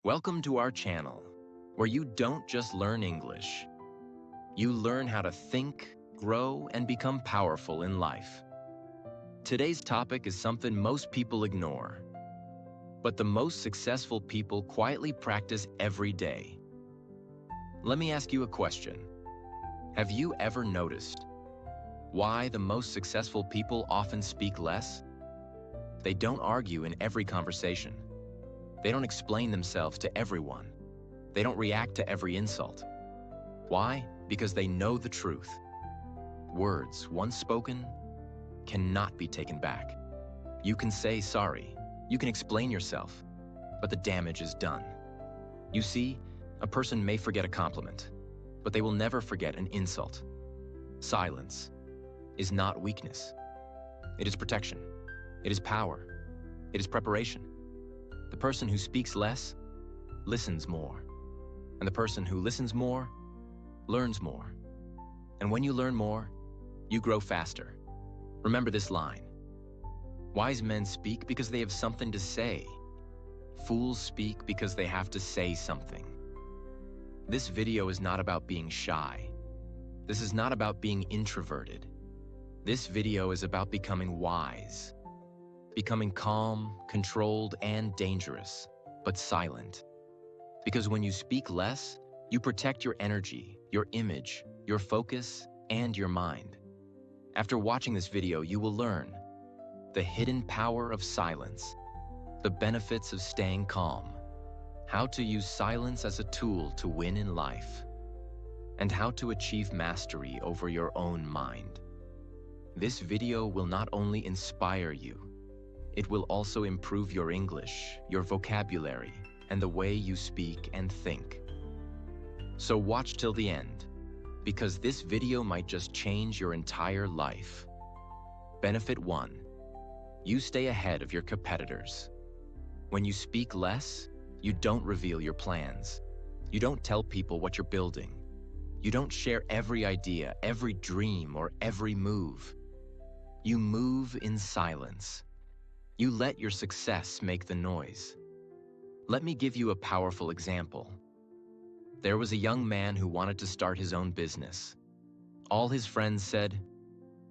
Welcome to our channel, where you don't just learn English. You learn how to think, grow, and become powerful in life. Today's topic is something most people ignore, but the most successful people quietly practice every day. Let me ask you a question. Have you ever noticed why the most successful people often speak less? They don't argue in every conversation. They don't explain themselves to everyone. They don't react to every insult. Why? Because they know the truth. Words, once spoken, cannot be taken back. You can say sorry. You can explain yourself, but the damage is done. You see, a person may forget a compliment, but they will never forget an insult. Silence is not weakness. It is protection. It is power. It is preparation. The person who speaks less listens more, and the person who listens more learns more. And when you learn more, you grow faster. Remember this line: wise men speak because they have something to say. Fools speak because they have to say something. This video is not about being shy. This is not about being introverted. This video is about becoming wise. Becoming calm, controlled, and dangerous, but silent. Because when you speak less, you protect your energy, your image, your focus, and your mind. After watching this video, you will learn the hidden power of silence, the benefits of staying calm, how to use silence as a tool to win in life, and how to achieve mastery over your own mind. This video will not only inspire you, it will also improve your English, your vocabulary, and the way you speak and think. So watch till the end, because this video might just change your entire life. Benefit 1. You stay ahead of your competitors. When you speak less, you don't reveal your plans. You don't tell people what you're building. You don't share every idea, every dream, or every move. You move in silence. You let your success make the noise. Let me give you a powerful example. There was a young man who wanted to start his own business. All his friends said,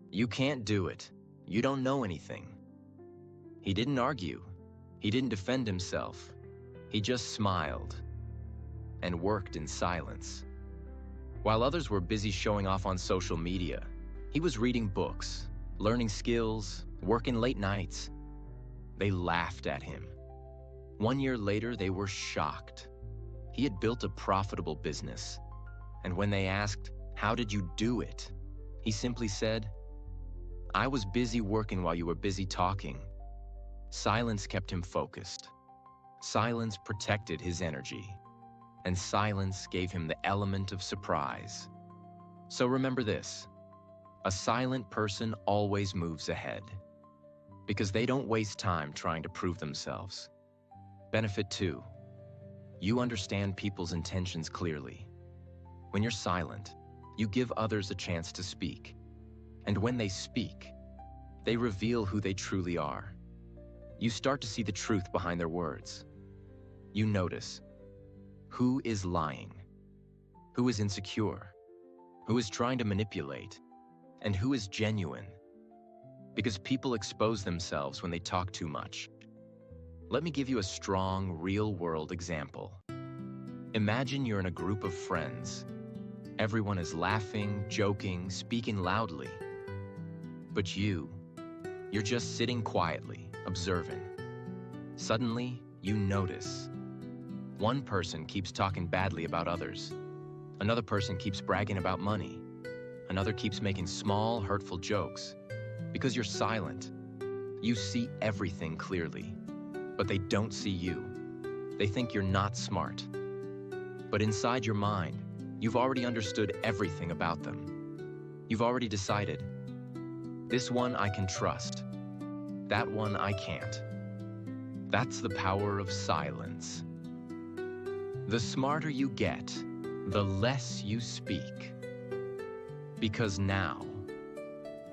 "You can't do it. You don't know anything." He didn't argue. He didn't defend himself. He just smiled and worked in silence. While others were busy showing off on social media, he was reading books, learning skills, working late nights. They laughed at him. 1 year later, they were shocked. He had built a profitable business. And when they asked, "How did you do it?" he simply said, "I was busy working while you were busy talking." Silence kept him focused. Silence protected his energy. And silence gave him the element of surprise. So remember this: a silent person always moves ahead, because they don't waste time trying to prove themselves. Benefit 2. You understand people's intentions clearly. When you're silent, you give others a chance to speak. And when they speak, they reveal who they truly are. You start to see the truth behind their words. You notice who is lying, who is insecure, who is trying to manipulate, and who is genuine. Because people expose themselves when they talk too much. Let me give you a strong, real-world example. Imagine you're in a group of friends. Everyone is laughing, joking, speaking loudly. But you're just sitting quietly, observing. Suddenly, you notice. One person keeps talking badly about others. Another person keeps bragging about money. Another keeps making small, hurtful jokes. Because you're silent, you see everything clearly, but they don't see you. They think you're not smart. But inside your mind, you've already understood everything about them. You've already decided, this one I can trust, that one I can't. That's the power of silence. The smarter you get, the less you speak. Because now,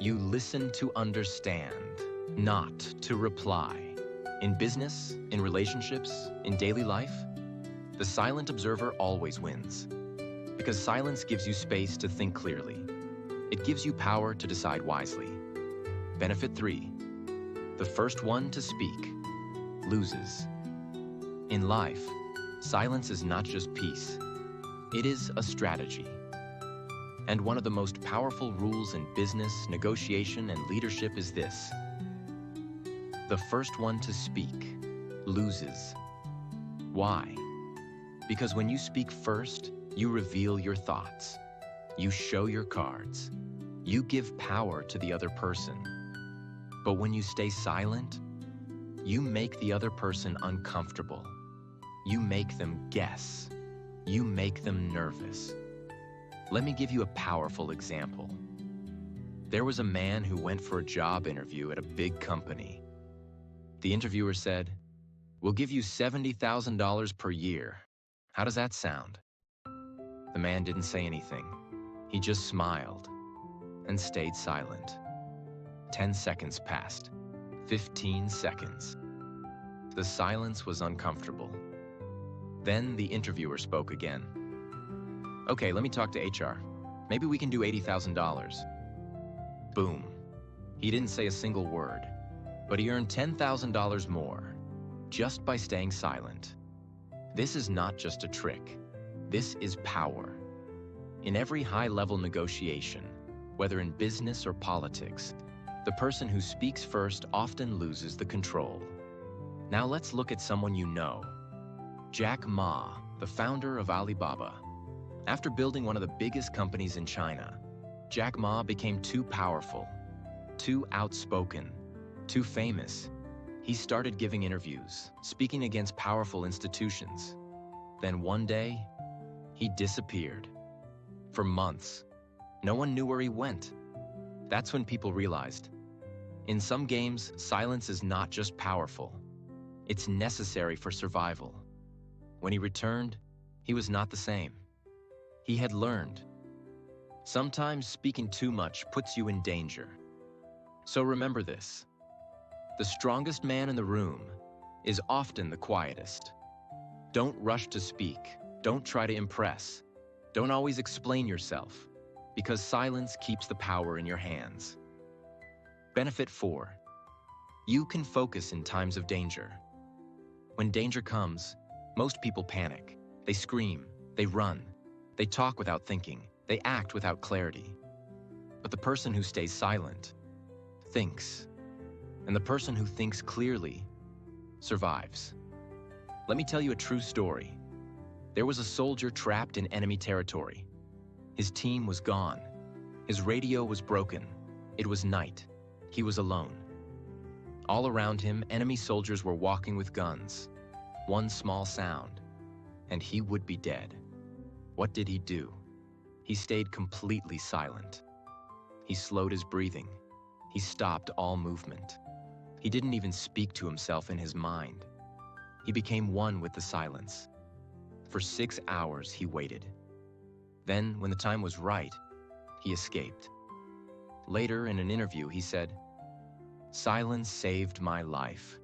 you listen to understand, not to reply. In business, in relationships, in daily life, The silent observer always wins, because silence gives you space to think clearly. It gives you power to decide wisely. Benefit 3. The first one to speak loses. In life, silence is not just peace. It is a strategy. And one of the most powerful rules in business, negotiation, and leadership is this: the first one to speak loses. Why? Because when you speak first, you reveal your thoughts. You show your cards. You give power to the other person. But when you stay silent, you make the other person uncomfortable. You make them guess. You make them nervous. Let me give you a powerful example. There was a man who went for a job interview at a big company. The interviewer said, "We'll give you $70,000 per year. How does that sound?" The man didn't say anything. He just smiled and stayed silent. 10 seconds passed. 15 seconds. The silence was uncomfortable. Then the interviewer spoke again. "Okay, let me talk to HR. Maybe we can do $80,000. Boom. He didn't say a single word, but he earned $10,000 more just by staying silent. This is not just a trick. This is power. In every high-level negotiation, whether in business or politics, the person who speaks first often loses the control. Now let's look at someone you know. Jack Ma, the founder of Alibaba. After building one of the biggest companies in China, Jack Ma became too powerful, too outspoken, too famous. He started giving interviews, speaking against powerful institutions. Then one day, he disappeared. For months, no one knew where he went. That's when people realized, in some games, silence is not just powerful. It's necessary for survival. When he returned, he was not the same. He had learned. Sometimes speaking too much puts you in danger. So remember this: the strongest man in the room is often the quietest. Don't rush to speak. Don't try to impress. Don't always explain yourself, because silence keeps the power in your hands. Benefit 4. You can focus in times of danger. When danger comes, most people panic. They scream, they run, they talk without thinking, they act without clarity. But the person who stays silent thinks, and the person who thinks clearly survives. Let me tell you a true story. There was a soldier trapped in enemy territory. His team was gone. His radio was broken. It was night. He was alone. All around him, enemy soldiers were walking with guns. One small sound, and he would be dead. What did he do? He stayed completely silent. He slowed his breathing. He stopped all movement. He didn't even speak to himself in his mind. He became one with the silence. For 6 hours, he waited. Then, when the time was right, he escaped. Later, in an interview, he said, "Silence saved my life.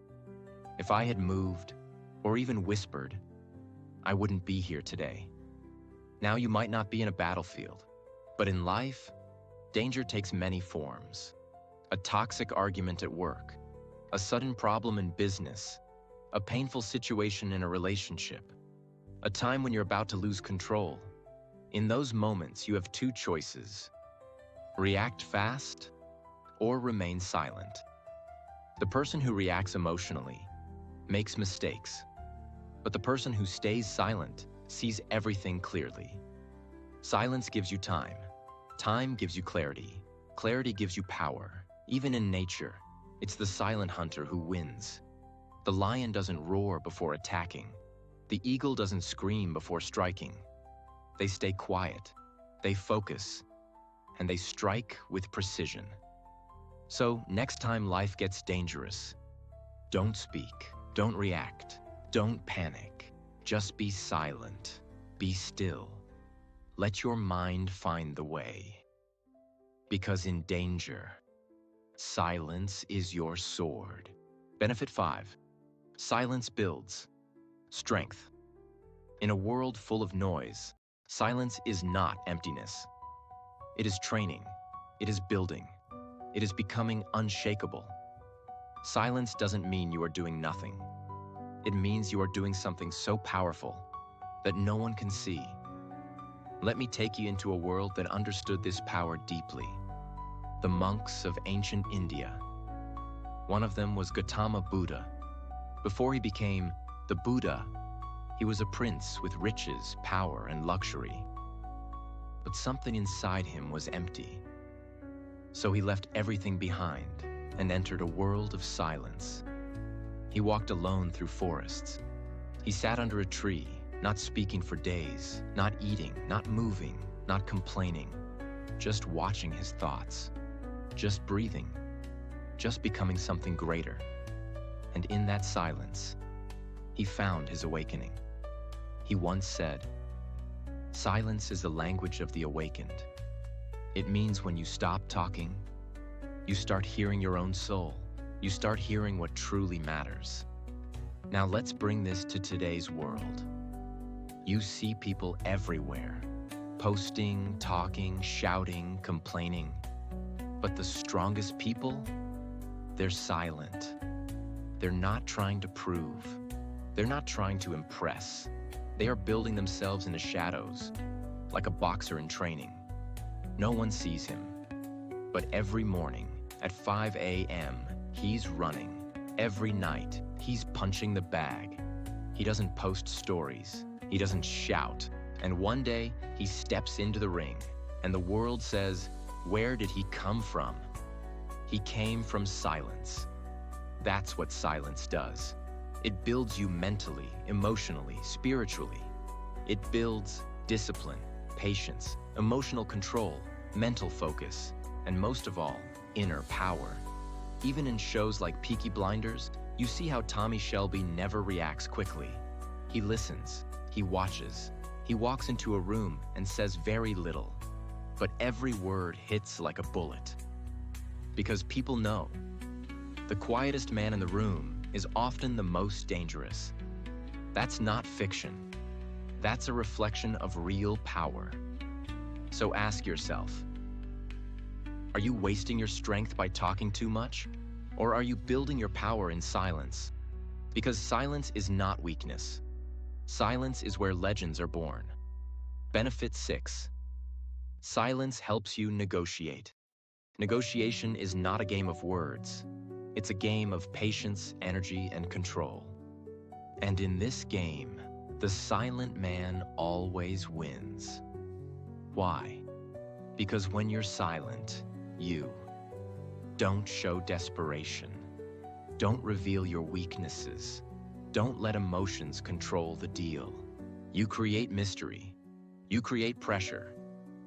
If I had moved, or even whispered, I wouldn't be here today." Now you might not be in a battlefield, but in life, danger takes many forms. A toxic argument at work, a sudden problem in business, a painful situation in a relationship, a time when you're about to lose control. In those moments, you have two choices: react fast or remain silent. The person who reacts emotionally makes mistakes, but the person who stays silent sees everything clearly. Silence gives you time. Time gives you clarity. Clarity gives you power. Even in nature, it's the silent hunter who wins. The lion doesn't roar before attacking. The eagle doesn't scream before striking. They stay quiet, they focus, and they strike with precision. So, next time life gets dangerous, don't speak, don't react, don't panic. Just be silent, be still. Let your mind find the way. Because in danger, silence is your sword. Benefit 5. Silence builds strength. In a world full of noise, silence is not emptiness. It is training. It is building. It is becoming unshakable. Silence doesn't mean you are doing nothing. It means you are doing something so powerful that no one can see. Let me take you into a world that understood this power deeply. The monks of ancient India. One of them was Gautama Buddha. Before he became the Buddha, he was a prince with riches, power, and luxury. But something inside him was empty. So he left everything behind and entered a world of silence. He walked alone through forests. He sat under a tree, not speaking for days, not eating, not moving, not complaining, just watching his thoughts, just breathing, just becoming something greater. And in that silence, he found his awakening. He once said, "Silence is the language of the awakened." It means when you stop talking, you start hearing your own soul. You start hearing what truly matters. Now let's bring this to today's world. You see people everywhere, posting, talking, shouting, complaining. But the strongest people, they're silent. They're not trying to prove. They're not trying to impress. They are building themselves in the shadows, like a boxer in training. No one sees him. But every morning at 5 a.m., he's running. Every night, he's punching the bag. He doesn't post stories. He doesn't shout. And one day, he steps into the ring, and the world says, "Where did he come from?" He came from silence. That's what silence does. It builds you mentally, emotionally, spiritually. It builds discipline, patience, emotional control, mental focus, and most of all, inner power. Even in shows like Peaky Blinders, you see how Tommy Shelby never reacts quickly. He listens, he watches, he walks into a room and says very little, but every word hits like a bullet. Because people know, the quietest man in the room is often the most dangerous. That's not fiction. That's a reflection of real power. So ask yourself, are you wasting your strength by talking too much? Or are you building your power in silence? Because silence is not weakness. Silence is where legends are born. Benefit 6. Silence helps you negotiate. Negotiation is not a game of words. It's a game of patience, energy, and control. And in this game, the silent man always wins. Why? Because when you're silent, you don't show desperation. Don't reveal your weaknesses. Don't let emotions control the deal. You create mystery. You create pressure.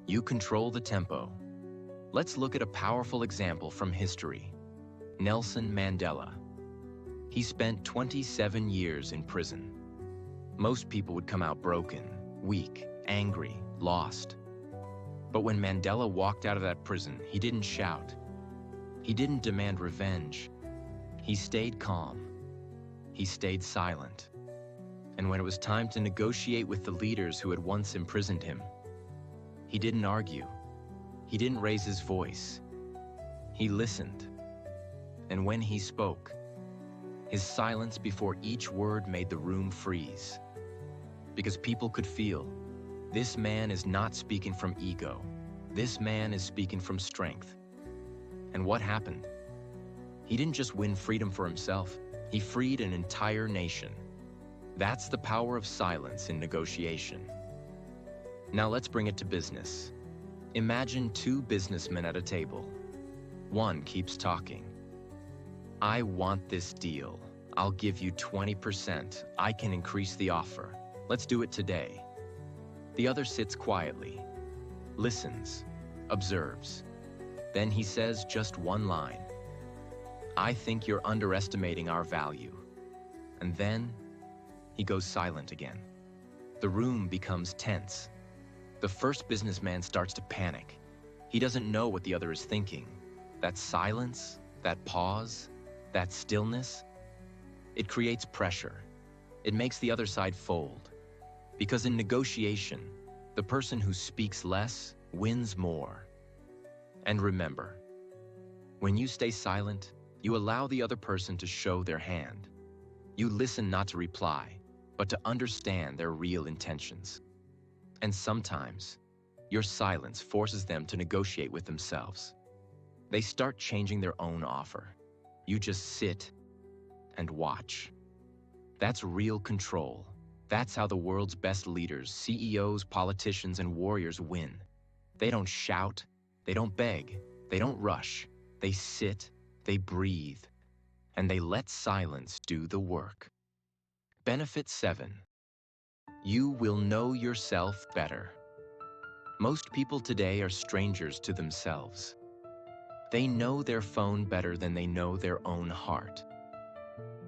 You control the tempo. Let's look at a powerful example from history. Nelson Mandela. He spent 27 years in prison. Most people would come out broken, weak, angry, lost. But when Mandela walked out of that prison, he didn't shout. He didn't demand revenge. He stayed calm. He stayed silent. And when it was time to negotiate with the leaders who had once imprisoned him, he didn't argue. He didn't raise his voice. He listened. And when he spoke, his silence before each word made the room freeze. Because people could feel, this man is not speaking from ego. This man is speaking from strength. And what happened? He didn't just win freedom for himself. He freed an entire nation. That's the power of silence in negotiation. Now let's bring it to business. Imagine two businessmen at a table. One keeps talking. "I want this deal. I'll give you 20%. I can increase the offer. Let's do it today." The other sits quietly, listens, observes. Then he says just one line. "I think you're underestimating our value." And then he goes silent again. The room becomes tense. The first businessman starts to panic. He doesn't know what the other is thinking. That silence, that pause, that stillness, it creates pressure. It makes the other side fold. Because in negotiation, the person who speaks less wins more. And remember, when you stay silent, you allow the other person to show their hand. You listen not to reply, but to understand their real intentions. And sometimes, your silence forces them to negotiate with themselves. They start changing their own offer. You just sit and watch. That's real control. That's how the world's best leaders, CEOs, politicians, and warriors win. They don't shout, they don't beg, they don't rush. They sit, they breathe, and they let silence do the work. Benefit 7. You will know yourself better. Most people today are strangers to themselves. They know their phone better than they know their own heart.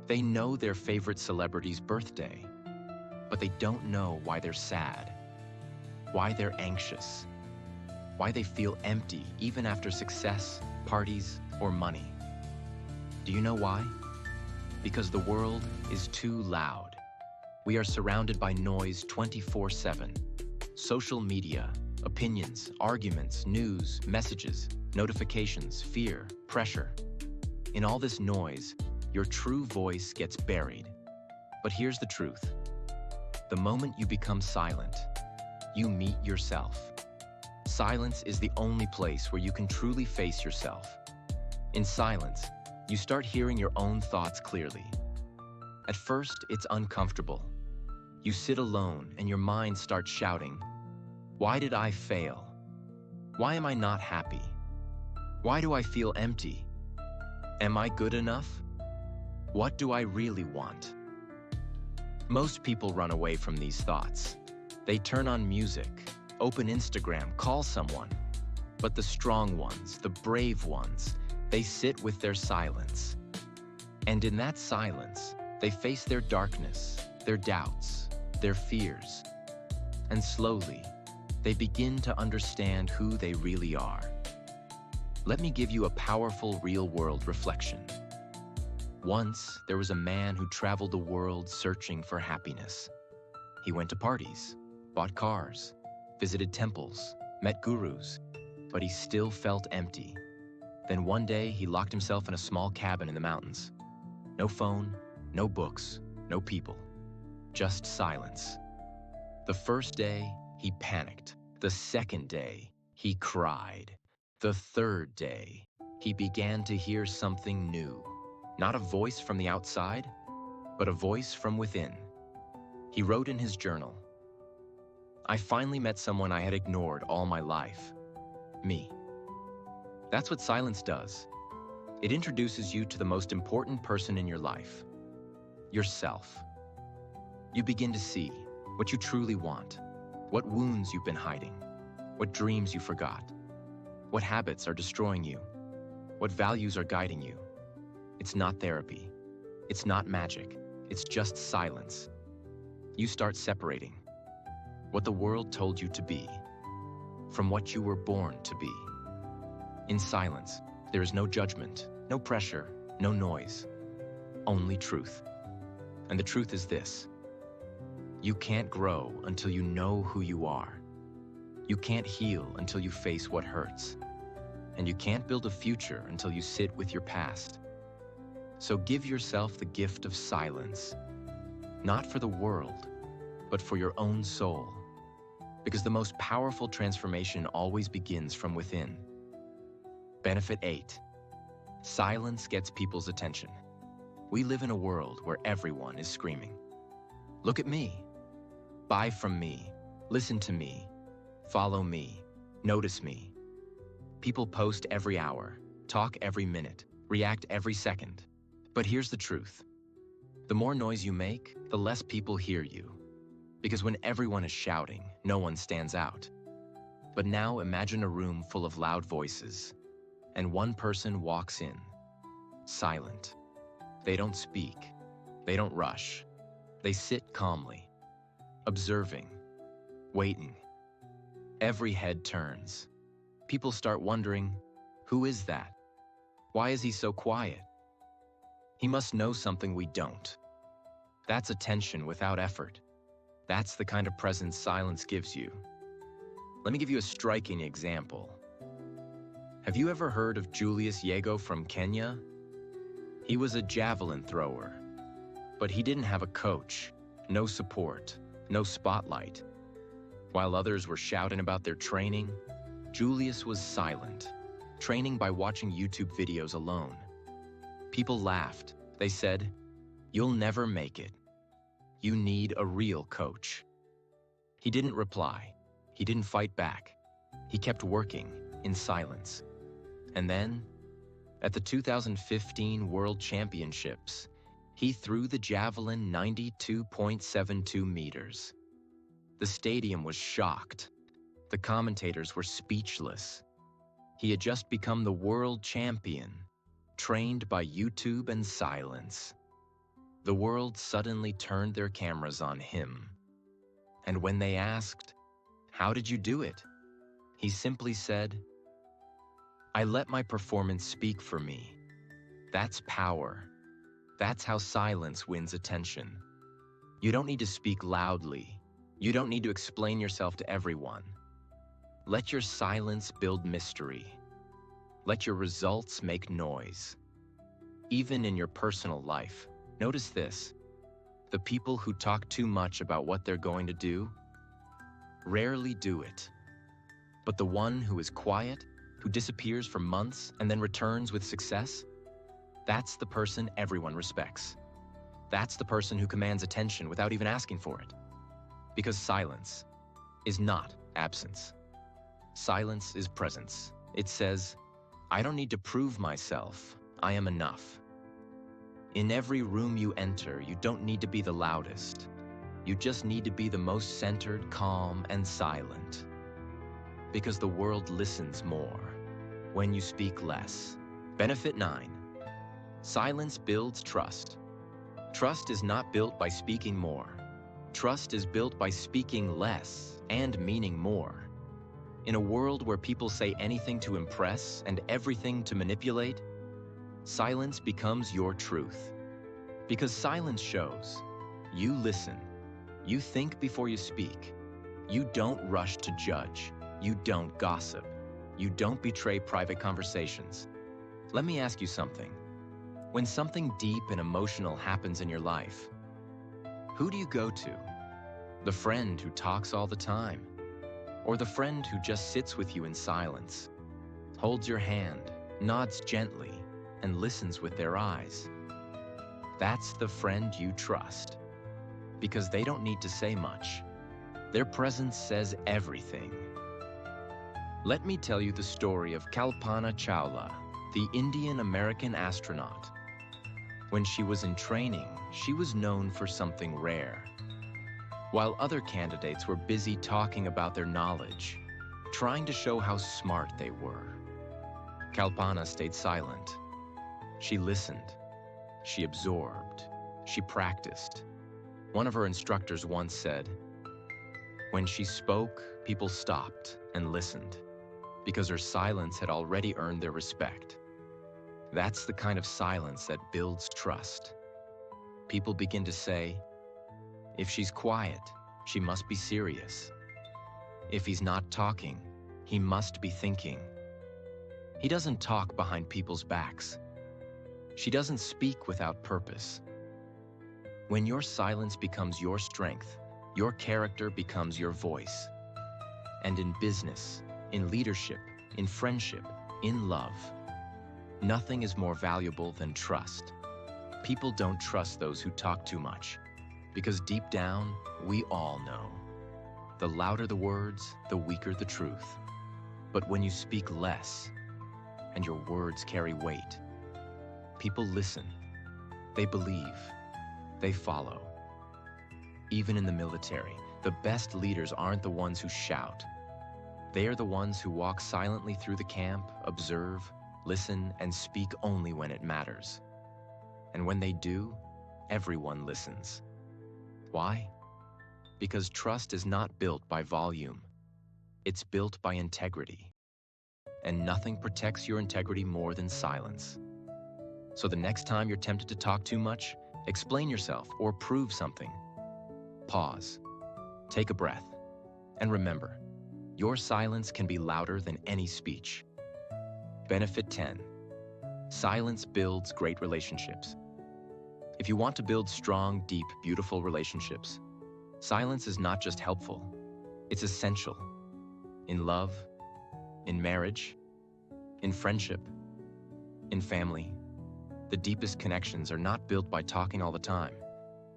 They know their favorite celebrity's birthday, but they don't know why they're sad, why they're anxious, why they feel empty even after success, parties, or money. Do you know why? Because the world is too loud. We are surrounded by noise 24/7. Social media, opinions, arguments, news, messages, notifications, fear, pressure. In all this noise, your true voice gets buried. But here's the truth. The moment you become silent, you meet yourself. Silence is the only place where you can truly face yourself. In silence, you start hearing your own thoughts clearly. At first, it's uncomfortable. You sit alone and your mind starts shouting, "Why did I fail? Why am I not happy? Why do I feel empty? Am I good enough? What do I really want?" Most people run away from these thoughts. They turn on music, open Instagram, call someone. But the strong ones, the brave ones, they sit with their silence. And in that silence, they face their darkness, their doubts, their fears. And slowly, they begin to understand who they really are. Let me give you a powerful real-world reflection. Once, there was a man who traveled the world searching for happiness. He went to parties, bought cars, visited temples, met gurus, but he still felt empty. Then one day, he locked himself in a small cabin in the mountains. No phone, no books, no people, just silence. The first day, he panicked. The second day, he cried. The third day, he began to hear something new. Not a voice from the outside, but a voice from within. He wrote in his journal, "I finally met someone I had ignored all my life. Me." That's what silence does. It introduces you to the most important person in your life, yourself. You begin to see what you truly want, what wounds you've been hiding, what dreams you forgot, what habits are destroying you, what values are guiding you. It's not therapy. It's not magic. It's just silence. You start separating what the world told you to be from what you were born to be. In silence, there is no judgment, no pressure, no noise, only truth. And the truth is this: you can't grow until you know who you are. You can't heal until you face what hurts. And you can't build a future until you sit with your past. So give yourself the gift of silence, not for the world, but for your own soul. Because the most powerful transformation always begins from within. Benefit 8. Silence gets people's attention. We live in a world where everyone is screaming. Look at me. Buy from me. Listen to me. Follow me. Notice me. People post every hour, talk every minute, react every second. But here's the truth. The more noise you make, the less people hear you. Because when everyone is shouting, no one stands out. But now imagine a room full of loud voices, and one person walks in, silent. They don't speak. They don't rush. They sit calmly, observing, waiting. Every head turns. People start wondering, who is that? Why is he so quiet? He must know something we don't. That's attention without effort. That's the kind of presence silence gives you. Let me give you a striking example. Have you ever heard of Julius Yego from Kenya? He was a javelin thrower, but he didn't have a coach, no support, no spotlight. While others were shouting about their training, Julius was silent, training by watching YouTube videos alone. People laughed. They said, "You'll never make it. You need a real coach." He didn't reply. He didn't fight back. He kept working in silence. And then, at the 2015 World Championships, he threw the javelin 92.72 meters. The stadium was shocked. The commentators were speechless. He had just become the world champion, trained by YouTube and silence. The world suddenly turned their cameras on him. And when they asked, "How did you do it?" he simply said, "I let my performance speak for me." That's power. That's how silence wins attention. You don't need to speak loudly. You don't need to explain yourself to everyone. Let your silence build mystery. Let your results make noise. Even in your personal life, notice this. The people who talk too much about what they're going to do rarely do it. But the one who is quiet, who disappears for months and then returns with success, that's the person everyone respects. That's the person who commands attention without even asking for it. Because silence is not absence. Silence is presence. It says, "I don't need to prove myself. I am enough." In every room you enter, you don't need to be the loudest. You just need to be the most centered, calm, and silent. Because the world listens more when you speak less. Benefit 9. Silence builds trust. Trust is not built by speaking more. Trust is built by speaking less and meaning more. In a world where people say anything to impress and everything to manipulate, silence becomes your truth. Because silence shows you listen. You think before you speak. You don't rush to judge. You don't gossip. You don't betray private conversations. Let me ask you something. When something deep and emotional happens in your life, who do you go to? The friend who talks all the time? Or the friend who just sits with you in silence, holds your hand, nods gently, and listens with their eyes? That's the friend you trust. Because they don't need to say much. Their presence says everything. Let me tell you the story of Kalpana Chawla, the Indian-American astronaut. When she was in training, she was known for something rare. While other candidates were busy talking about their knowledge, trying to show how smart they were, Kalpana stayed silent. She listened. She absorbed. She practiced. One of her instructors once said, when she spoke, people stopped and listened, because her silence had already earned their respect. That's the kind of silence that builds trust. People begin to say, if she's quiet, she must be serious. If he's not talking, he must be thinking. He doesn't talk behind people's backs. She doesn't speak without purpose. When your silence becomes your strength, your character becomes your voice. And in business, in leadership, in friendship, in love, nothing is more valuable than trust. People don't trust those who talk too much, because deep down, we all know. The louder the words, the weaker the truth. But when you speak less, and your words carry weight, people listen, they believe, they follow. Even in the military, the best leaders aren't the ones who shout. They are the ones who walk silently through the camp, observe, listen, and speak only when it matters. And when they do, everyone listens. Why? Because trust is not built by volume. It's built by integrity. And nothing protects your integrity more than silence. So the next time you're tempted to talk too much, explain yourself or prove something. Pause. Take a breath. And remember, your silence can be louder than any speech. Benefit 10. Silence builds great relationships. If you want to build strong, deep, beautiful relationships, silence is not just helpful, it's essential. In love, in marriage, in friendship, in family, the deepest connections are not built by talking all the time.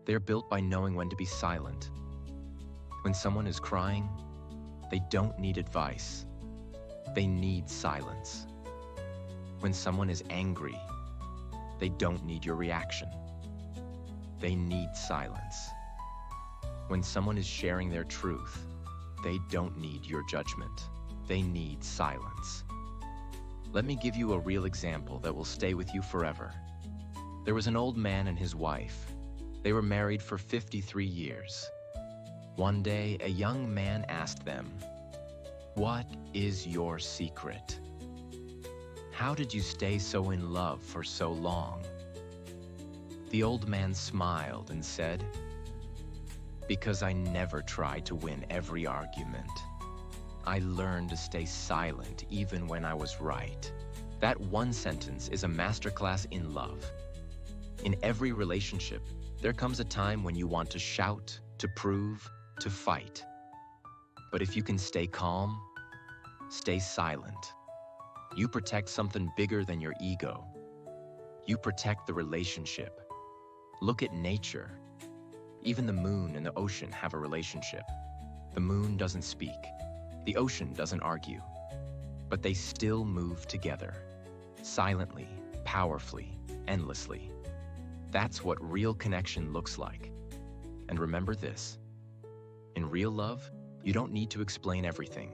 They're built by knowing when to be silent. When someone is crying, they don't need advice. They need silence. When someone is angry, they don't need your reaction. They need silence. When someone is sharing their truth, they don't need your judgment. They need silence. Let me give you a real example that will stay with you forever. There was an old man and his wife. They were married for 53 years. One day, a young man asked them, "What is your secret? How did you stay so in love for so long?" The old man smiled and said, "Because I never tried to win every argument. I learned to stay silent even when I was right." That one sentence is a masterclass in love. In every relationship, there comes a time when you want to shout, to prove, to fight. But if you can stay calm, stay silent, you protect something bigger than your ego. You protect the relationship. Look at nature. Even the moon and the ocean have a relationship. The moon doesn't speak. The ocean doesn't argue. But they still move together, silently, powerfully, endlessly. That's what real connection looks like. And remember this. In real love, you don't need to explain everything.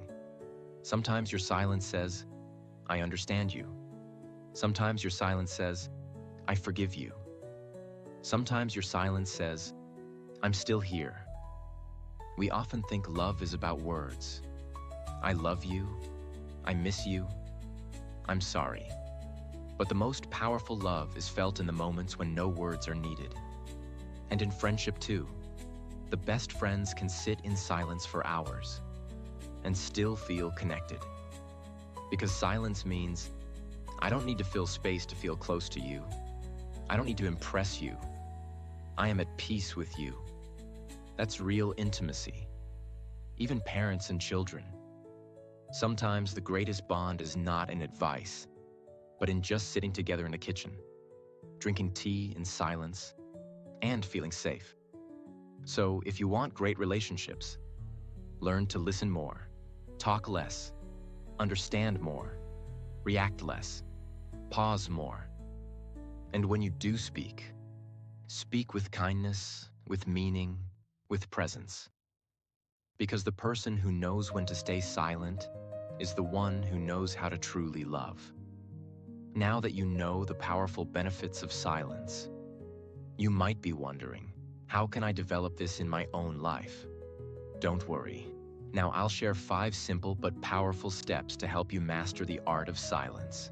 Sometimes your silence says, "I understand you." Sometimes your silence says, "I forgive you." Sometimes your silence says, "I'm still here." We often think love is about words. I love you. I miss you. I'm sorry. But the most powerful love is felt in the moments when no words are needed. And in friendship too. The best friends can sit in silence for hours and still feel connected. Because silence means, I don't need to fill space to feel close to you. I don't need to impress you. I am at peace with you. That's real intimacy. Even parents and children. Sometimes the greatest bond is not in advice, but in just sitting together in the kitchen, drinking tea in silence, and feeling safe. So if you want great relationships, learn to listen more, talk less, understand more, react less, pause more. And when you do speak, speak with kindness, with meaning, with presence. Because the person who knows when to stay silent is the one who knows how to truly love. Now that you know the powerful benefits of silence, you might be wondering, how can I develop this in my own life? Don't worry. Now I'll share 5 simple but powerful steps to help you master the art of silence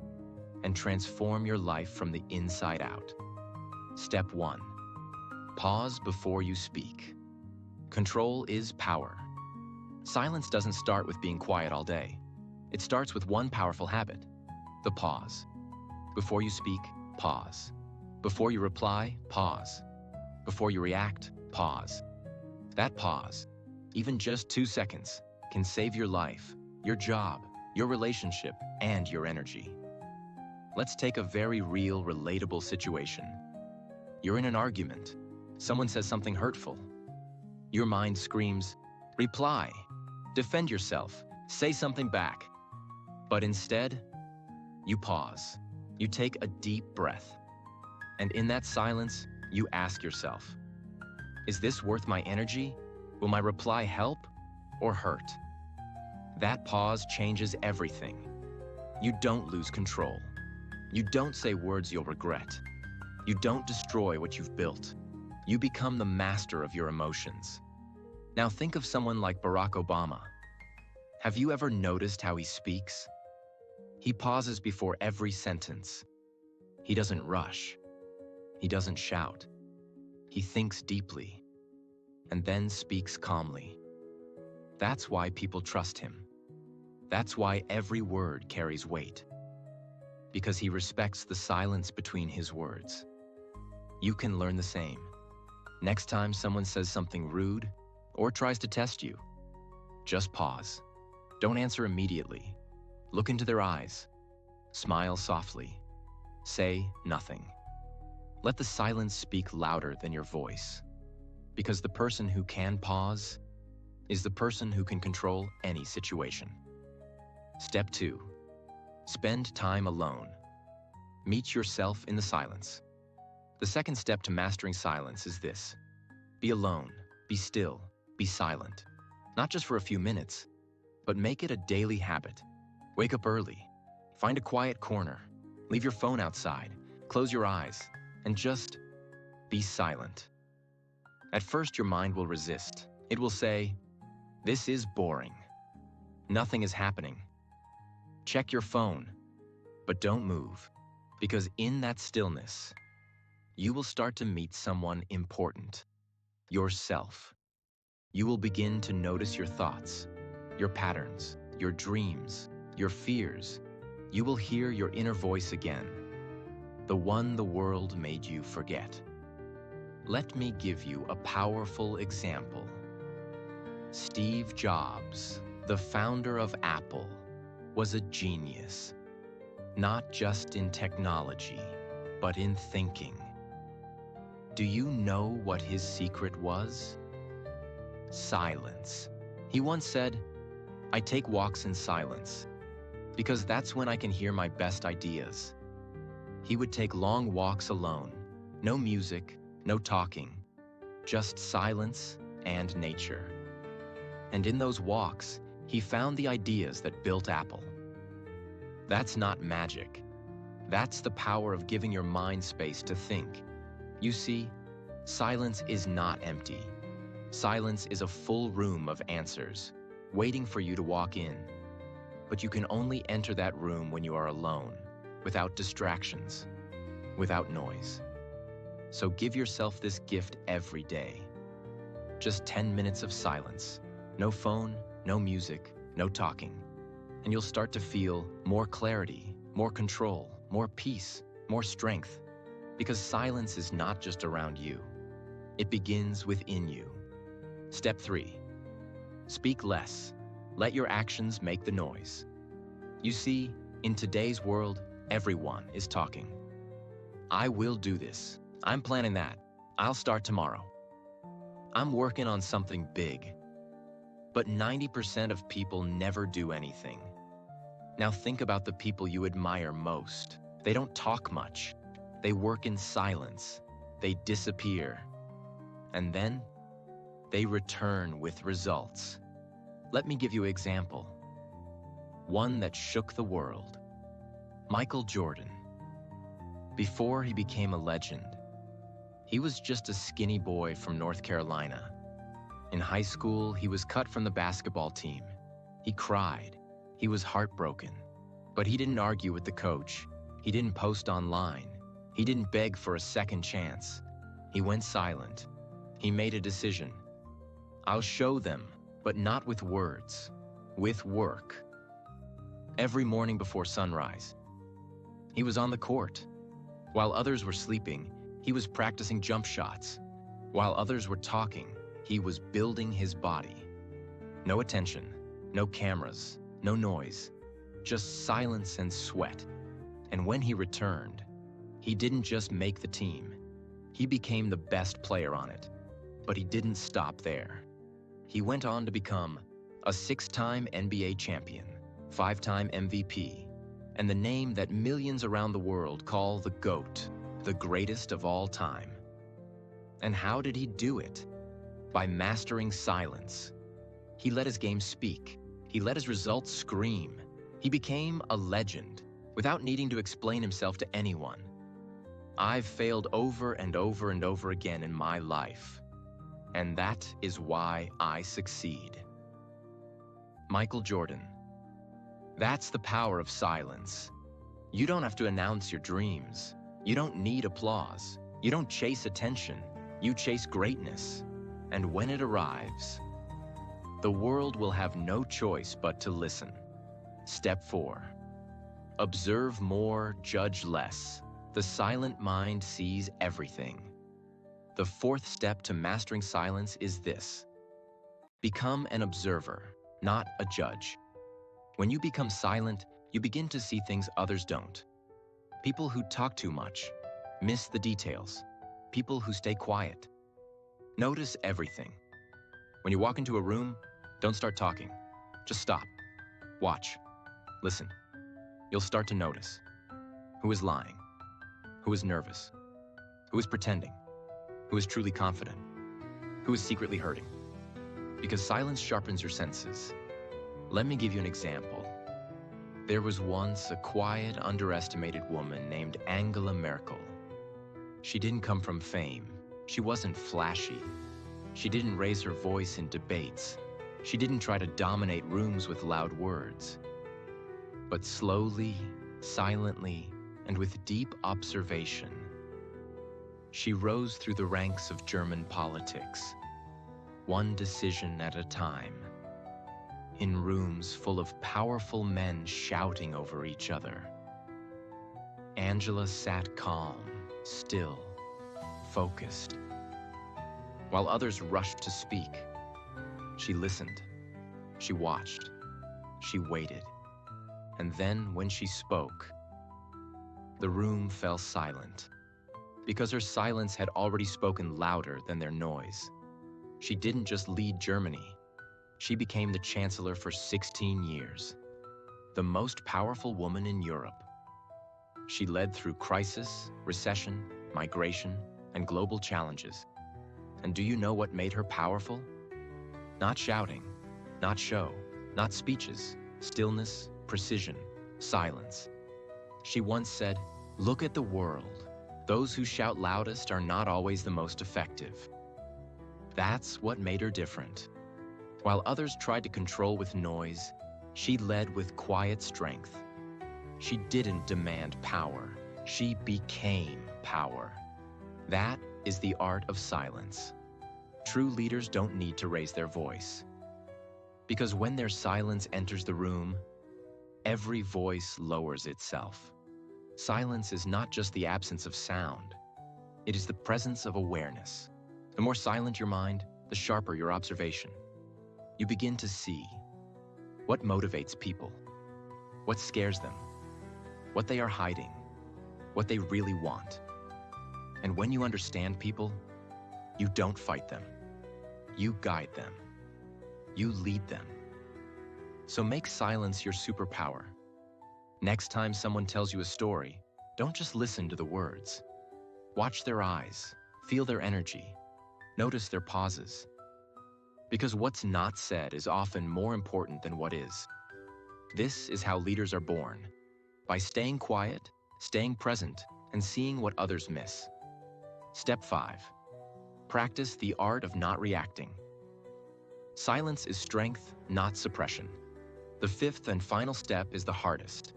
and transform your life from the inside out. Step 1. Pause before you speak. Control is power. Silence doesn't start with being quiet all day. It starts with one powerful habit, the pause. Before you speak, pause. Before you reply, pause. Before you react, pause. That pause, even just 2 seconds, can save your life, your job, your relationship, and your energy. Let's take a very real, relatable situation. You're in an argument. Someone says something hurtful. Your mind screams, reply, defend yourself, say something back. But instead, you pause. You take a deep breath. And in that silence, you ask yourself, is this worth my energy? Will my reply help or hurt? That pause changes everything. You don't lose control. You don't say words you'll regret. You don't destroy what you've built. You become the master of your emotions. Now think of someone like Barack Obama. Have you ever noticed how he speaks? He pauses before every sentence. He doesn't rush. He doesn't shout. He thinks deeply and then speaks calmly. That's why people trust him. That's why every word carries weight. Because he respects the silence between his words. You can learn the same. Next time someone says something rude or tries to test you, just pause. Don't answer immediately. Look into their eyes. Smile softly. Say nothing. Let the silence speak louder than your voice. Because the person who can pause is the person who can control any situation. Step 2. Spend time alone. Meet yourself in the silence. The second step to mastering silence is this. Be alone, be still, be silent. Not just for a few minutes, but make it a daily habit. Wake up early. Find a quiet corner. Leave your phone outside. Close your eyes. And just be silent. At first, your mind will resist. It will say, "This is boring. Nothing is happening." Check your phone, but don't move, because in that stillness, you will start to meet someone important, yourself. You will begin to notice your thoughts, your patterns, your dreams, your fears. You will hear your inner voice again, the one the world made you forget. Let me give you a powerful example. Steve Jobs, the founder of Apple, was a genius, not just in technology, but in thinking. Do you know what his secret was? Silence. He once said, "I take walks in silence, because that's when I can hear my best ideas." He would take long walks alone, no music, no talking, just silence and nature. And in those walks, he found the ideas that built Apple. That's not magic. That's the power of giving your mind space to think. You see, silence is not empty. Silence is a full room of answers, waiting for you to walk in. But you can only enter that room when you are alone, without distractions, without noise. So give yourself this gift every day. Just 10 minutes of silence. No phone, no music, no talking. And you'll start to feel more clarity, more control, more peace, more strength. Because silence is not just around you. It begins within you. Step 3. Speak less. Let your actions make the noise. You see, in today's world, everyone is talking. I will do this. I'm planning that. I'll start tomorrow. I'm working on something big. But 90% of people never do anything. Now think about the people you admire most. They don't talk much. They work in silence. They disappear. And then, they return with results. Let me give you an example. One that shook the world. Michael Jordan. Before he became a legend, he was just a skinny boy from North Carolina. In high school, he was cut from the basketball team. He cried. He was heartbroken. But he didn't argue with the coach. He didn't post online. He didn't beg for a second chance. He went silent. He made a decision. I'll show them, but not with words, with work. Every morning before sunrise, he was on the court. While others were sleeping, he was practicing jump shots. While others were talking, he was building his body. No attention, no cameras, no noise, just silence and sweat. And when he returned, he didn't just make the team. He became the best player on it. But he didn't stop there. He went on to become a 6-time NBA champion, 5-time MVP, and the name that millions around the world call the GOAT, the greatest of all time. And how did he do it? By mastering silence. He let his game speak. He let his results scream. He became a legend without needing to explain himself to anyone. I've failed over and over and over again in my life. And that is why I succeed. Michael Jordan. That's the power of silence. You don't have to announce your dreams. You don't need applause. You don't chase attention. You chase greatness. And when it arrives, the world will have no choice but to listen. Step 4. Observe more, judge less. The silent mind sees everything. The fourth step to mastering silence is this: become an observer, not a judge. When you become silent, you begin to see things others don't. People who talk too much miss the details. People who stay quiet notice everything. When you walk into a room, don't start talking. Just stop. Watch. Listen. You'll start to notice who is lying, who is nervous, who is pretending, who is truly confident, who is secretly hurting. Because silence sharpens your senses. Let me give you an example. There was once a quiet, underestimated woman named Angela Merkel. She didn't come from fame. She wasn't flashy. She didn't raise her voice in debates. She didn't try to dominate rooms with loud words. But slowly, silently, and with deep observation, she rose through the ranks of German politics, one decision at a time, in rooms full of powerful men shouting over each other. Angela sat calm, still, focused. While others rushed to speak, she listened, she watched, she waited. And then when she spoke, the room fell silent, because her silence had already spoken louder than their noise. She didn't just lead Germany. She became the chancellor for 16 years, the most powerful woman in Europe. She led through crisis, recession, migration, and global challenges. And do you know what made her powerful? Not shouting, not show, not speeches, stillness, precision, silence. She once said, "Look at the world. Those who shout loudest are not always the most effective." That's what made her different. While others tried to control with noise, she led with quiet strength. She didn't demand power. She became power. That is the art of silence. True leaders don't need to raise their voice. Because when their silence enters the room, every voice lowers itself. Silence is not just the absence of sound. It is the presence of awareness. The more silent your mind, the sharper your observation. You begin to see what motivates people, what scares them, what they are hiding, what they really want. And when you understand people, you don't fight them. You guide them. You lead them. So make silence your superpower. Next time someone tells you a story, don't just listen to the words. Watch their eyes, feel their energy, notice their pauses. Because what's not said is often more important than what is. This is how leaders are born, by staying quiet, staying present, and seeing what others miss. Step 5. Practice the art of not reacting. Silence is strength, not suppression. The fifth and final step is the hardest,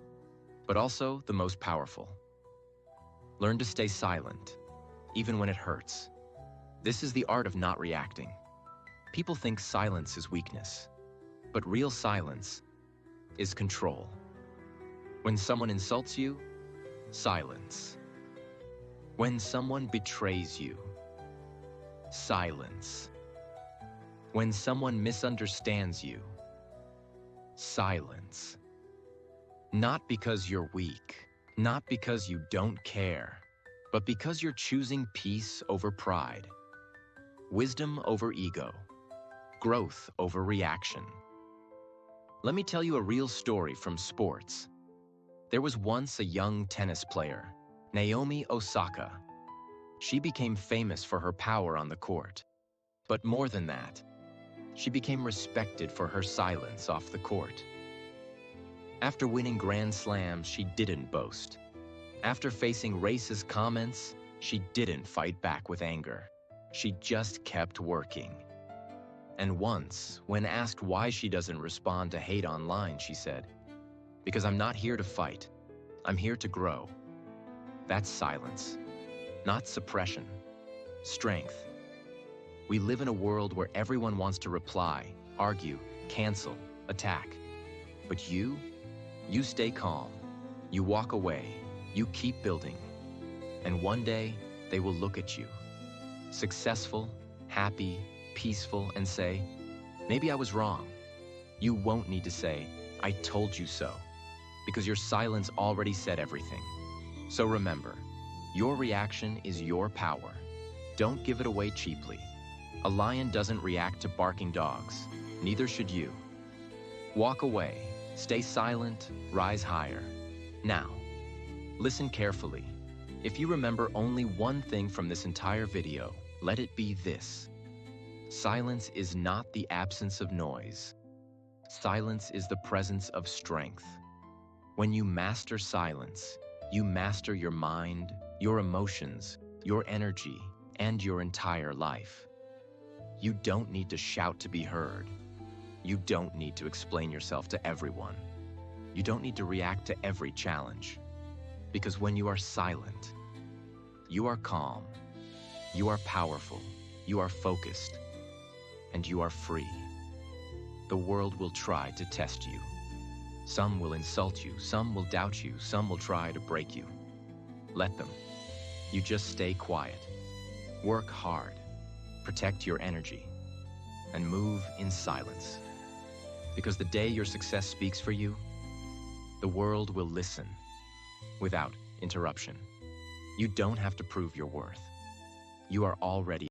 but also the most powerful. Learn to stay silent, even when it hurts. This is the art of not reacting. People think silence is weakness, but real silence is control. When someone insults you, silence. When someone betrays you, silence. When someone misunderstands you, silence. Not because you're weak, not because you don't care, but because you're choosing peace over pride, wisdom over ego, growth over reaction. Let me tell you a real story from sports. There was once a young tennis player, Naomi Osaka. She became famous for her power on the court. But more than that, she became respected for her silence off the court. After winning Grand Slams, she didn't boast. After facing racist comments, she didn't fight back with anger. She just kept working. And once, when asked why she doesn't respond to hate online, she said, "Because I'm not here to fight. I'm here to grow." That's silence, not suppression, strength. We live in a world where everyone wants to reply, argue, cancel, attack. But you stay calm. You walk away. You keep building. And one day, they will look at you, successful, happy, peaceful, and say, maybe I was wrong. You won't need to say, I told you so, because your silence already said everything. So remember, your reaction is your power. Don't give it away cheaply. A lion doesn't react to barking dogs. Neither should you. Walk away, stay silent, rise higher. Now, listen carefully. If you remember only one thing from this entire video, let it be this. Silence is not the absence of noise. Silence is the presence of strength. When you master silence, you master your mind, your emotions, your energy, and your entire life. You don't need to shout to be heard. You don't need to explain yourself to everyone. You don't need to react to every challenge. Because when you are silent, you are calm, you are powerful, you are focused, and you are free. The world will try to test you. Some will insult you, some will doubt you, some will try to break you. Let them. You just stay quiet. Work hard, protect your energy, and move in silence. Because the day your success speaks for you, the world will listen without interruption. You don't have to prove your worth. You are already